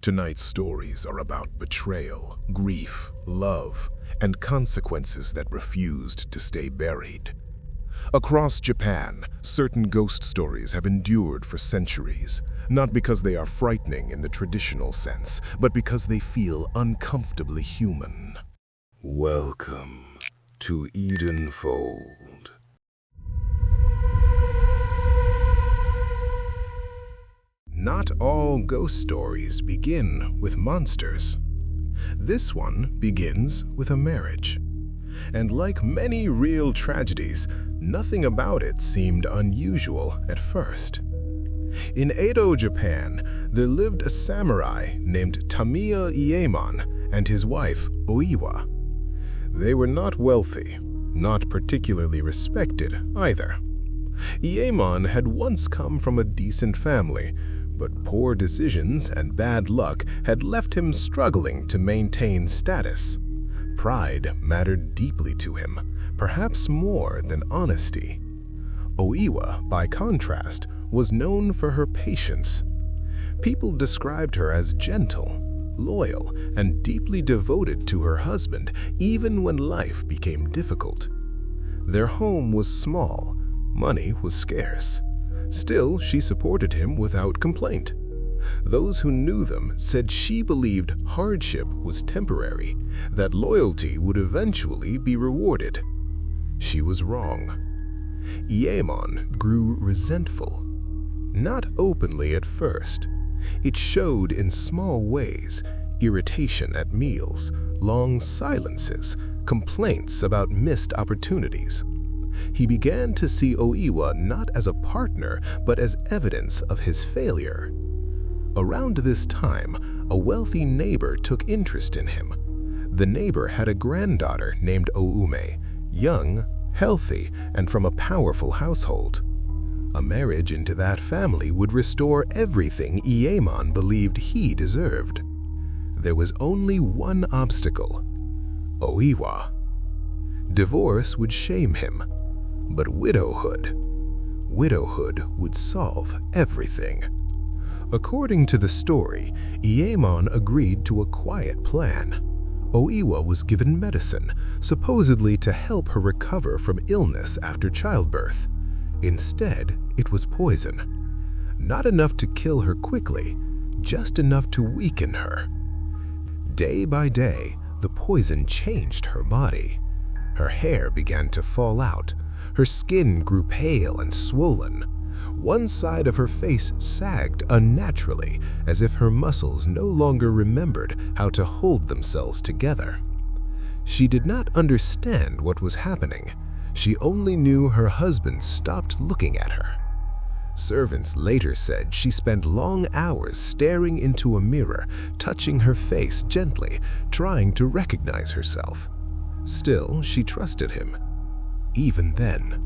Tonight's stories are about betrayal, grief, love, and consequences that refused to stay buried. Across Japan, certain ghost stories have endured for centuries, not because they are frightening in the traditional sense, but because they feel uncomfortably human. Welcome to Edenfold. Not all ghost stories begin with monsters. This one begins with a marriage. And like many real tragedies, nothing about it seemed unusual at first. In Edo, Japan, there lived a samurai named Tamiya Iemon and his wife, Oiwa. They were not wealthy, not particularly respected either. Iemon had once come from a decent family, but poor decisions and bad luck had left him struggling to maintain status. Pride mattered deeply to him, perhaps more than honesty. Oiwa, by contrast, was known for her patience. People described her as gentle, loyal, and deeply devoted to her husband, even when life became difficult. Their home was small, money was scarce. Still, she supported him without complaint. Those who knew them said she believed hardship was temporary, that loyalty would eventually be rewarded. She was wrong. Iemon grew resentful. Not openly at first. It showed in small ways: irritation at meals, long silences, complaints about missed opportunities. He began to see Oiwa not as a partner, but as evidence of his failure. Around this time, a wealthy neighbor took interest in him. The neighbor had a granddaughter named Oume, young, healthy, and from a powerful household. A marriage into that family would restore everything Iemon believed he deserved. There was only one obstacle: Oiwa. Divorce would shame him, but widowhood would solve everything. According to the story, Iemon agreed to a quiet plan. Oiwa was given medicine, supposedly to help her recover from illness after childbirth. Instead, it was poison. Not enough to kill her quickly, just enough to weaken her. Day by day, the poison changed her body. Her hair began to fall out. Her skin grew pale and swollen. One side of her face sagged unnaturally, as if her muscles no longer remembered how to hold themselves together. She did not understand what was happening. She only knew her husband stopped looking at her. Servants later said she spent long hours staring into a mirror, touching her face gently, trying to recognize herself. Still, she trusted him. Even then.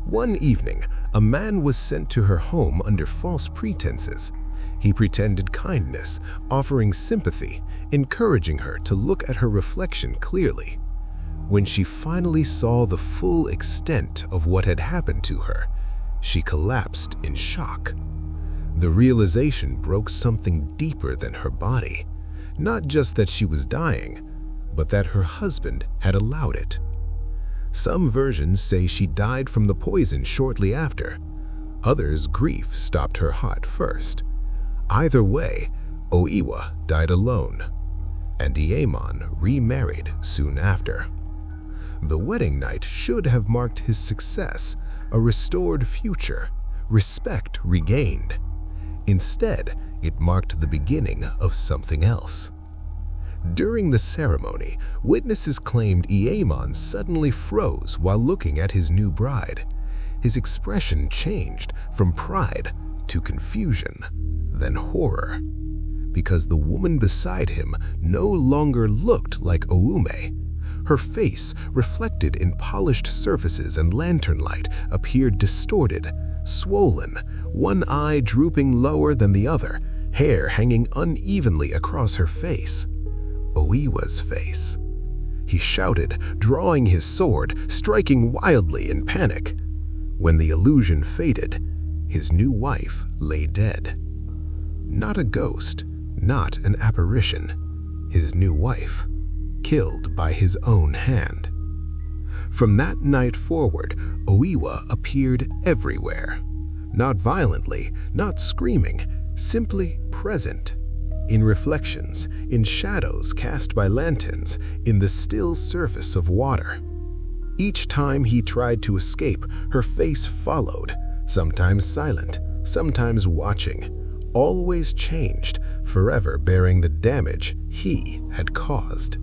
One evening, a man was sent to her home under false pretenses. He pretended kindness, offering sympathy, encouraging her to look at her reflection clearly. When she finally saw the full extent of what had happened to her, she collapsed in shock. The realization broke something deeper than her body. Not just that she was dying, but that her husband had allowed it. Some versions say she died from the poison shortly after. Others, grief stopped her heart first. Either way, Oiwa died alone, and Iemon remarried soon after. The wedding night should have marked his success, a restored future, respect regained. Instead, it marked the beginning of something else. During the ceremony, witnesses claimed Iemon suddenly froze while looking at his new bride. His expression changed from pride to confusion, then horror, because the woman beside him no longer looked like Oume. Her face, reflected in polished surfaces and lantern light, appeared distorted, swollen, one eye drooping lower than the other, hair hanging unevenly across her face. Oiwa's face. He shouted, drawing his sword, striking wildly in panic. When the illusion faded, his new wife lay dead. Not a ghost, not an apparition, his new wife, killed by his own hand. From that night forward, Oiwa appeared everywhere. Not violently, not screaming, simply present. In reflections, in shadows cast by lanterns, in the still surface of water. Each time he tried to escape, her face followed, sometimes silent, sometimes watching, always changed, forever bearing the damage he had caused.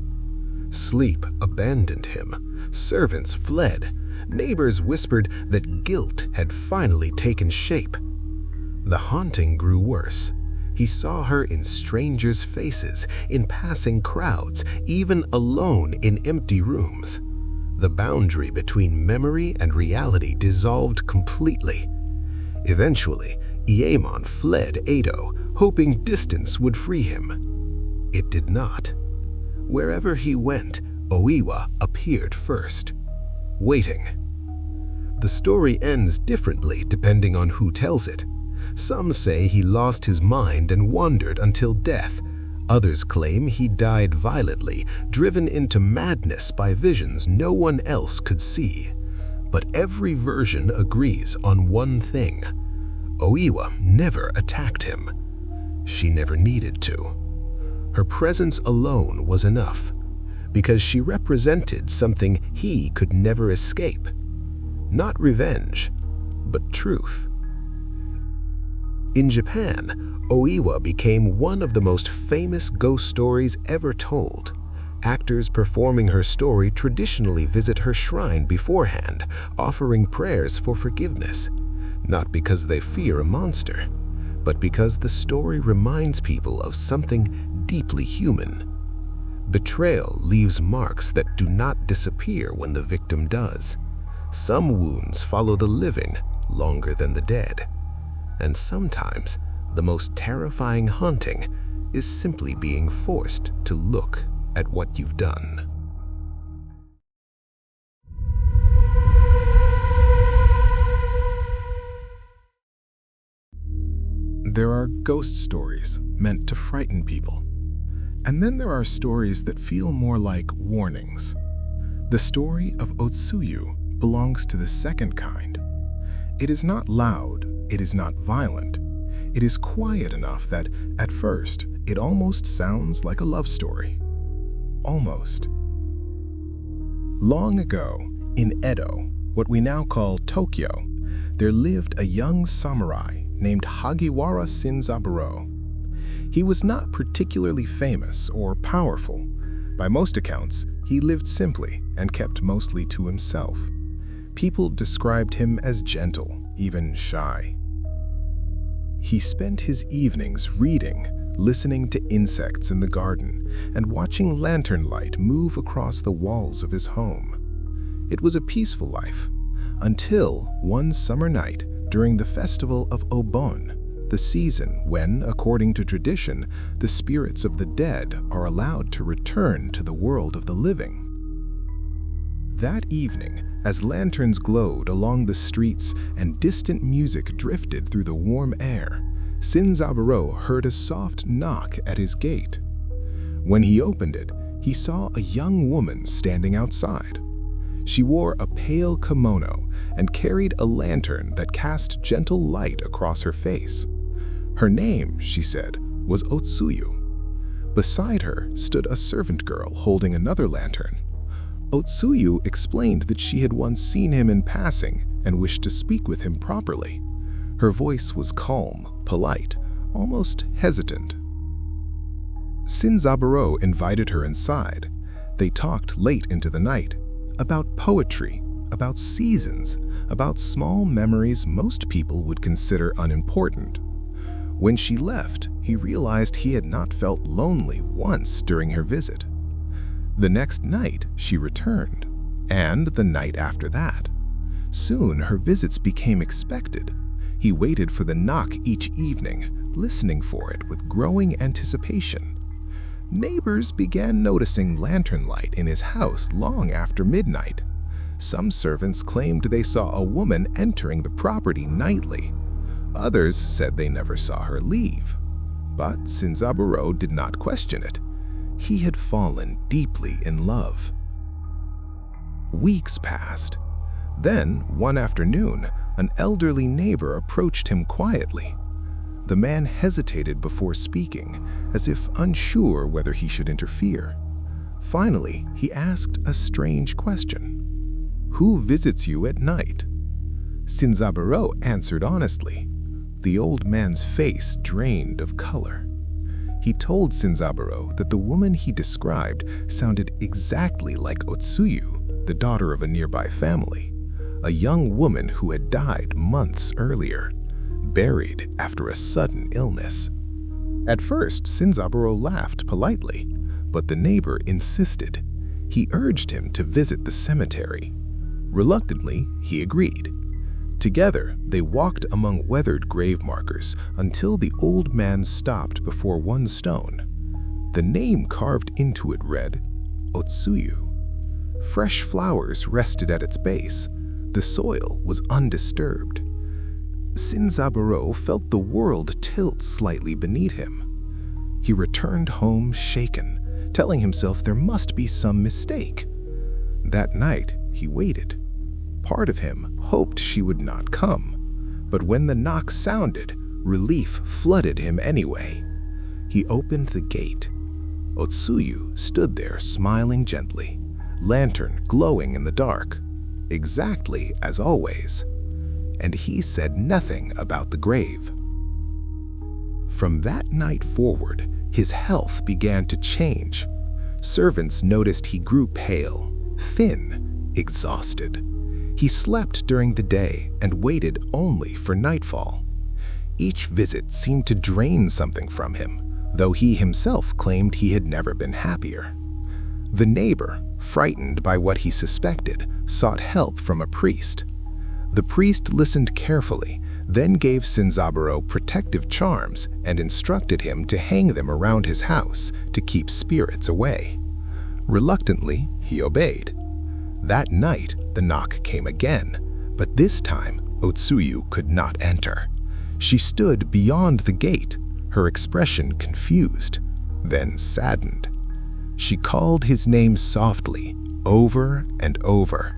Sleep abandoned him, servants fled, neighbors whispered that guilt had finally taken shape. The haunting grew worse. He saw her in strangers' faces, in passing crowds, even alone in empty rooms. The boundary between memory and reality dissolved completely. Eventually, Iemon fled Edo, hoping distance would free him. It did not. Wherever he went, Oiwa appeared first, waiting. The story ends differently depending on who tells it. Some say he lost his mind and wandered until death. Others claim he died violently, driven into madness by visions no one else could see. But every version agrees on one thing. Oiwa never attacked him. She never needed to. Her presence alone was enough, because she represented something he could never escape. Not revenge, but truth. In Japan, Oiwa became one of the most famous ghost stories ever told. Actors performing her story traditionally visit her shrine beforehand, offering prayers for forgiveness, not because they fear a monster, but because the story reminds people of something deeply human. Betrayal leaves marks that do not disappear when the victim does. Some wounds follow the living longer than the dead. And sometimes, the most terrifying haunting is simply being forced to look at what you've done. There are ghost stories meant to frighten people. And then there are stories that feel more like warnings. The story of Otsuyu belongs to the second kind. It is not loud. It is not violent. It is quiet enough that, at first, it almost sounds like a love story. Almost. Long ago, in Edo, what we now call Tokyo, there lived a young samurai named Hagiwara Shinzaburo. He was not particularly famous or powerful. By most accounts, he lived simply and kept mostly to himself. People described him as gentle, even shy. He spent his evenings reading, listening to insects in the garden, and watching lantern light move across the walls of his home. It was a peaceful life, until one summer night during the festival of Obon, the season when, according to tradition, the spirits of the dead are allowed to return to the world of the living. That evening, as lanterns glowed along the streets and distant music drifted through the warm air, Shinzaburo heard a soft knock at his gate. When he opened it, he saw a young woman standing outside. She wore a pale kimono and carried a lantern that cast gentle light across her face. Her name, she said, was Otsuyu. Beside her stood a servant girl holding another lantern. Otsuyu explained that she had once seen him in passing and wished to speak with him properly. Her voice was calm, polite, almost hesitant. Shinzaburo invited her inside. They talked late into the night, about poetry, about seasons, about small memories most people would consider unimportant. When she left, he realized he had not felt lonely once during her visit. The next night, she returned, and the night after that. Soon, her visits became expected. He waited for the knock each evening, listening for it with growing anticipation. Neighbors began noticing lantern light in his house long after midnight. Some servants claimed they saw a woman entering the property nightly. Others said they never saw her leave. But Shinzaburo did not question it. He had fallen deeply in love. Weeks passed. Then, one afternoon, an elderly neighbor approached him quietly. The man hesitated before speaking, as if unsure whether he should interfere. Finally, he asked a strange question. "Who visits you at night?" Shinzaburo answered honestly. The old man's face drained of color. He told Shinzaburo that the woman he described sounded exactly like Otsuyu, the daughter of a nearby family, a young woman who had died months earlier, buried after a sudden illness. At first, Shinzaburo laughed politely, but the neighbor insisted. He urged him to visit the cemetery. Reluctantly, he agreed. Together, they walked among weathered grave markers until the old man stopped before one stone. The name carved into it read, Otsuyu. Fresh flowers rested at its base. The soil was undisturbed. Shinzaburo felt the world tilt slightly beneath him. He returned home shaken, telling himself there must be some mistake. That night, he waited. Part of him hoped she would not come, but when the knock sounded, relief flooded him anyway. He opened the gate. Otsuyu stood there smiling gently, lantern glowing in the dark, exactly as always. And he said nothing about the grave. From that night forward, his health began to change. Servants noticed he grew pale, thin, exhausted. He slept during the day and waited only for nightfall. Each visit seemed to drain something from him, though he himself claimed he had never been happier. The neighbor, frightened by what he suspected, sought help from a priest. The priest listened carefully, then gave Shinzaburo protective charms and instructed him to hang them around his house to keep spirits away. Reluctantly, he obeyed. That night, the knock came again, but this time, Otsuyu could not enter. She stood beyond the gate, her expression confused, then saddened. She called his name softly, over and over.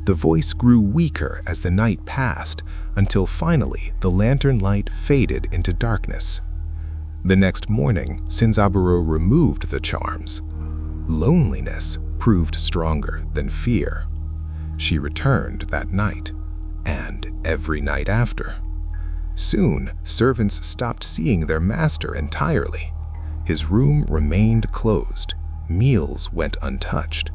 The voice grew weaker as the night passed, until finally the lantern light faded into darkness. The next morning, Shinzaburo removed the charms. Loneliness proved stronger than fear. She returned that night, and every night after. Soon, servants stopped seeing their master entirely. His room remained closed. Meals went untouched.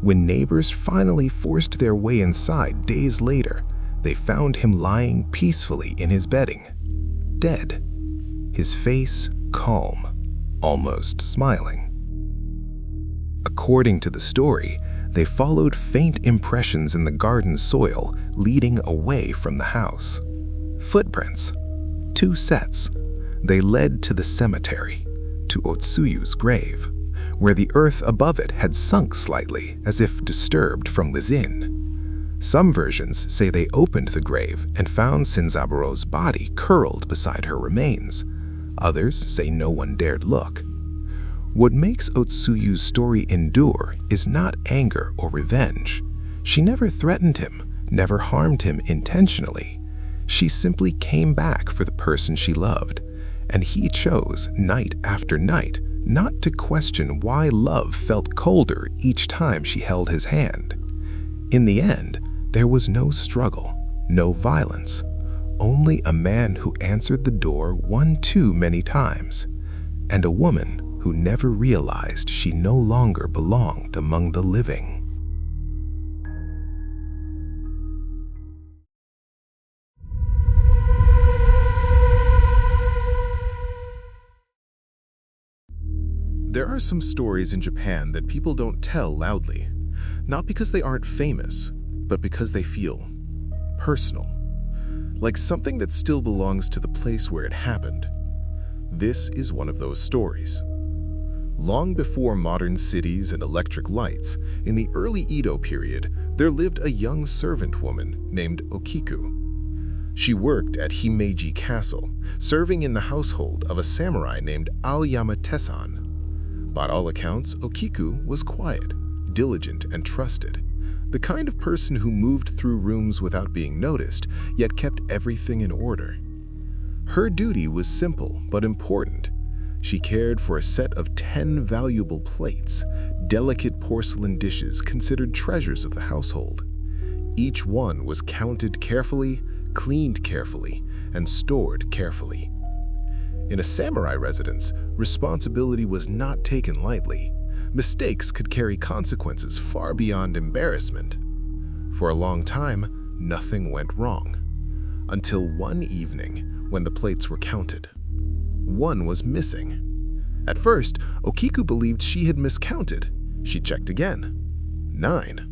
When neighbors finally forced their way inside days later, they found him lying peacefully in his bedding, dead, his face calm, almost smiling. According to the story, they followed faint impressions in the garden soil leading away from the house. Footprints, 2 sets. They led to the cemetery, to Otsuyu's grave, where the earth above it had sunk slightly as if disturbed from within. Some versions say they opened the grave and found Shinzaburo's body curled beside her remains. Others say no one dared look. What makes Otsuyu's story endure is not anger or revenge. She never threatened him, never harmed him intentionally. She simply came back for the person she loved, and he chose night after night not to question why love felt colder each time she held his hand. In the end, there was no struggle, no violence, only a man who answered the door one too many times, and a woman who never realized she no longer belonged among the living. There are some stories in Japan that people don't tell loudly, not because they aren't famous, but because they feel personal, like something that still belongs to the place where it happened. This is one of those stories. Long before modern cities and electric lights, in the early Edo period, there lived a young servant woman named Okiku. She worked at Himeji Castle, serving in the household of a samurai named Aoyama Tessan. By all accounts, Okiku was quiet, diligent, and trusted, the kind of person who moved through rooms without being noticed, yet kept everything in order. Her duty was simple but important. She cared for a set of 10 valuable plates, delicate porcelain dishes considered treasures of the household. Each one was counted carefully, cleaned carefully, and stored carefully. In a samurai residence, responsibility was not taken lightly. Mistakes could carry consequences far beyond embarrassment. For a long time, nothing went wrong. Until one evening, when the plates were counted. One was missing. At first, Okiku believed she had miscounted. She checked again. 9.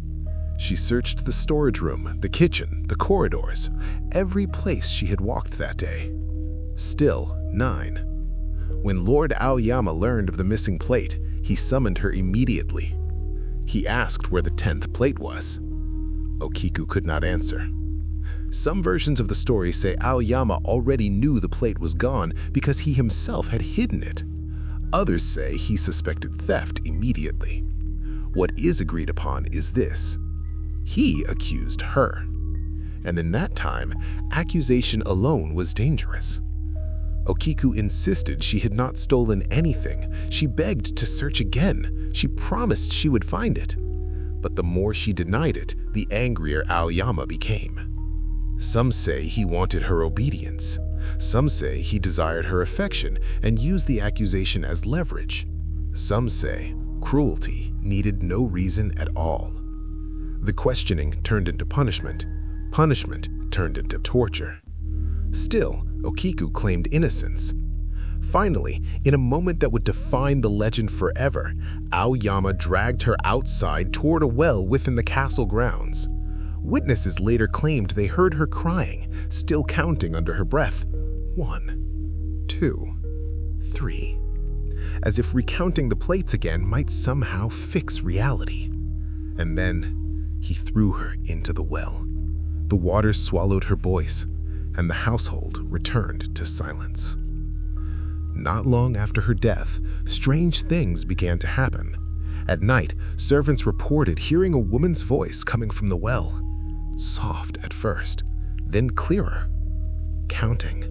She searched the storage room, the kitchen, the corridors, every place she had walked that day. Still 9. When Lord Aoyama learned of the missing plate, he summoned her immediately. He asked where the 10th plate was. Okiku could not answer. Some versions of the story say Aoyama already knew the plate was gone because he himself had hidden it. Others say he suspected theft immediately. What is agreed upon is this. He accused her. And in that time, accusation alone was dangerous. Okiku insisted she had not stolen anything. She begged to search again. She promised she would find it. But the more she denied it, the angrier Aoyama became. Some say he wanted her obedience. Some say he desired her affection and used the accusation as leverage. Some say cruelty needed no reason at all. The questioning turned into punishment. Punishment turned into torture. Still, Okiku claimed innocence. Finally, in a moment that would define the legend forever, Aoyama dragged her outside toward a well within the castle grounds. Witnesses later claimed they heard her crying, still counting under her breath. 1, 2, 3. As if recounting the plates again might somehow fix reality. And then he threw her into the well. The water swallowed her voice, and the household returned to silence. Not long after her death, strange things began to happen. At night, servants reported hearing a woman's voice coming from the well. Soft at first, then clearer, counting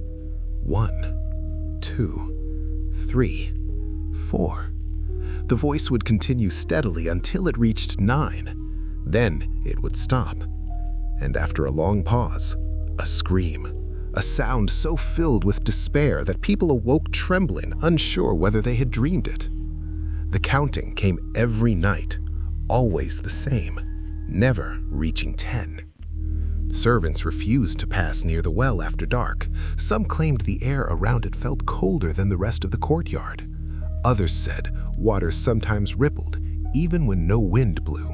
1, 2, 3, 4. The voice would continue steadily until it reached 9. Then it would stop. And after a long pause, a scream, a sound so filled with despair that people awoke trembling, unsure whether they had dreamed it. The counting came every night, always the same, never reaching 10. Servants refused to pass near the well after dark. Some claimed the air around it felt colder than the rest of the courtyard. Others said water sometimes rippled, even when no wind blew.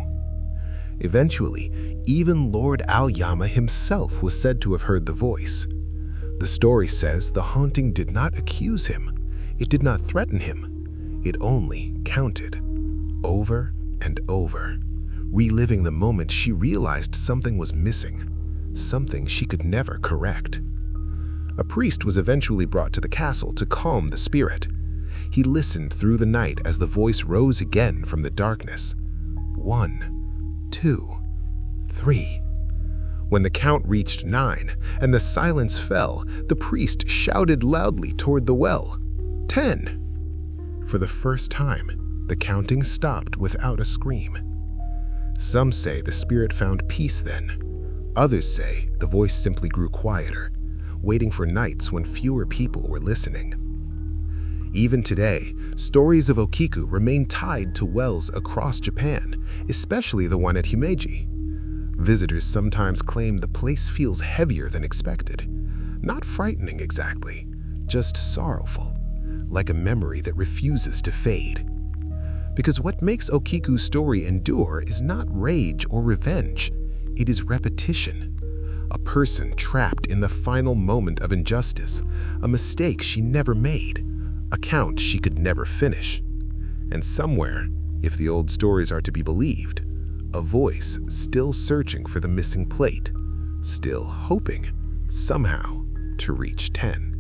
Eventually, even Lord Aoyama himself was said to have heard the voice. The story says the haunting did not accuse him. It did not threaten him. It only counted, over and over, reliving the moment she realized something was missing. Something she could never correct. A priest was eventually brought to the castle to calm the spirit. He listened through the night as the voice rose again from the darkness. 1, 2, 3. When the count reached 9 and the silence fell, the priest shouted loudly toward the well. 10. For the first time, the counting stopped without a scream. Some say the spirit found peace then. Others say the voice simply grew quieter, waiting for nights when fewer people were listening. Even today, stories of Okiku remain tied to wells across Japan, especially the one at Himeji. Visitors sometimes claim the place feels heavier than expected. Not frightening exactly, just sorrowful, like a memory that refuses to fade. Because what makes Okiku's story endure is not rage or revenge. It is repetition. A person trapped in the final moment of injustice, a mistake she never made, a count she could never finish. And somewhere, if the old stories are to be believed, a voice still searching for the missing plate, still hoping somehow to reach 10.